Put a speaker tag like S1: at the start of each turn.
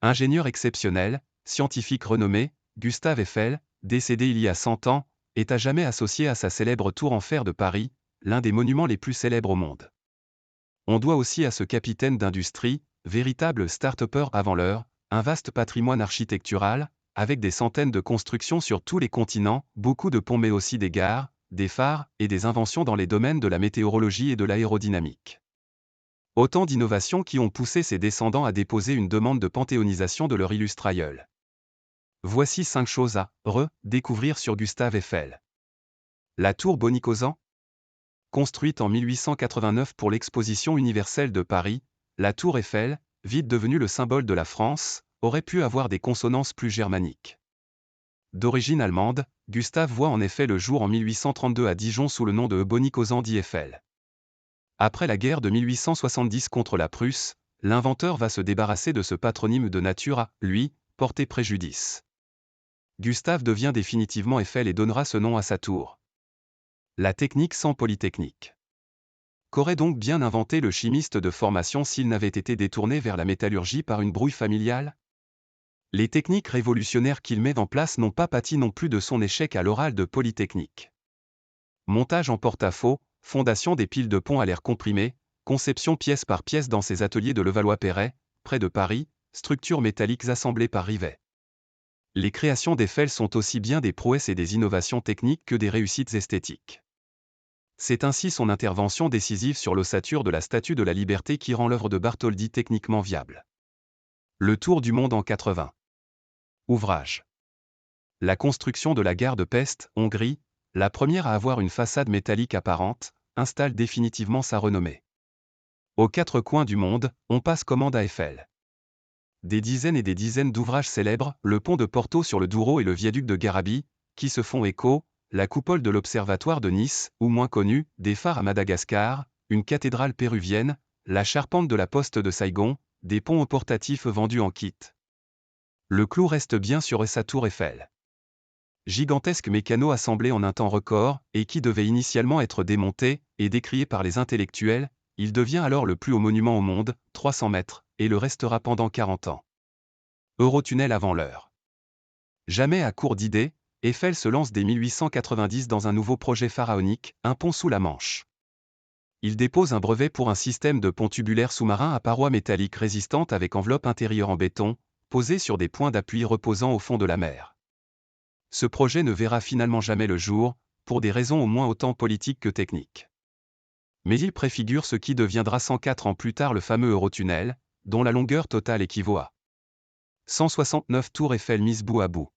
S1: Ingénieur exceptionnel, scientifique renommé, Gustave Eiffel, décédé il y a 100 ans, est à jamais associé à sa célèbre tour en fer de Paris, l'un des monuments les plus célèbres au monde. On doit aussi à ce capitaine d'industrie, véritable start-upper avant l'heure, un vaste patrimoine architectural, avec des centaines de constructions sur tous les continents, beaucoup de ponts mais aussi des gares, des phares et des inventions dans les domaines de la météorologie et de l'aérodynamique. Autant d'innovations qui ont poussé ses descendants à déposer une demande de panthéonisation de leur illustre aïeul. Voici 5 choses à découvrir sur Gustave Eiffel. La tour Bonicosan. Construite en 1889 pour l'Exposition universelle de Paris, la tour Eiffel, vite devenue le symbole de la France, aurait pu avoir des consonances plus germaniques. D'origine allemande, Gustave voit en effet le jour en 1832 à Dijon sous le nom de Bonicosan dit Eiffel. Après la guerre de 1870 contre la Prusse, l'inventeur va se débarrasser de ce patronyme de nature à, lui, porter préjudice. Gustave devient définitivement Eiffel et donnera ce nom à sa tour. La technique sans polytechnique. Qu'aurait donc bien inventé le chimiste de formation s'il n'avait été détourné vers la métallurgie par une brouille familiale? Les techniques révolutionnaires qu'il met en place n'ont pas pâti non plus de son échec à l'oral de Polytechnique. Montage en porte-à-faux, fondation des piles de pont à l'air comprimé, conception pièce par pièce dans ses ateliers de Levallois-Perret, près de Paris, structures métalliques assemblées par Rivet. Les créations d'Eiffel sont aussi bien des prouesses et des innovations techniques que des réussites esthétiques. C'est ainsi son intervention décisive sur l'ossature de la Statue de la Liberté qui rend l'œuvre de Bartholdi techniquement viable. Le tour du monde en 80. Ouvrage. La construction de la gare de Pest, Hongrie, la première à avoir une façade métallique apparente, installe définitivement sa renommée. Aux 4 coins du monde, on passe commande à Eiffel. Des dizaines et des dizaines d'ouvrages célèbres, le pont de Porto sur le Douro et le viaduc de Garabi, qui se font écho, la coupole de l'Observatoire de Nice, ou moins connu, des phares à Madagascar, une cathédrale péruvienne, la charpente de la poste de Saigon, des ponts portatifs vendus en kit. Le clou reste bien sur sa tour Eiffel. Gigantesque mécano assemblé en un temps record, et qui devait initialement être démonté, et décrié par les intellectuels, il devient alors le plus haut monument au monde, 300 mètres, et le restera pendant 40 ans. Eurotunnel avant l'heure. Jamais à court d'idées, Eiffel se lance dès 1890 dans un nouveau projet pharaonique, un pont sous la Manche. Il dépose un brevet pour un système de pont tubulaire sous-marin à parois métalliques résistantes avec enveloppe intérieure en béton, posé sur des points d'appui reposant au fond de la mer. Ce projet ne verra finalement jamais le jour, pour des raisons au moins autant politiques que techniques. Mais il préfigure ce qui deviendra 104 ans plus tard le fameux Eurotunnel, dont la longueur totale équivaut à 169 tours Eiffel mises bout à bout.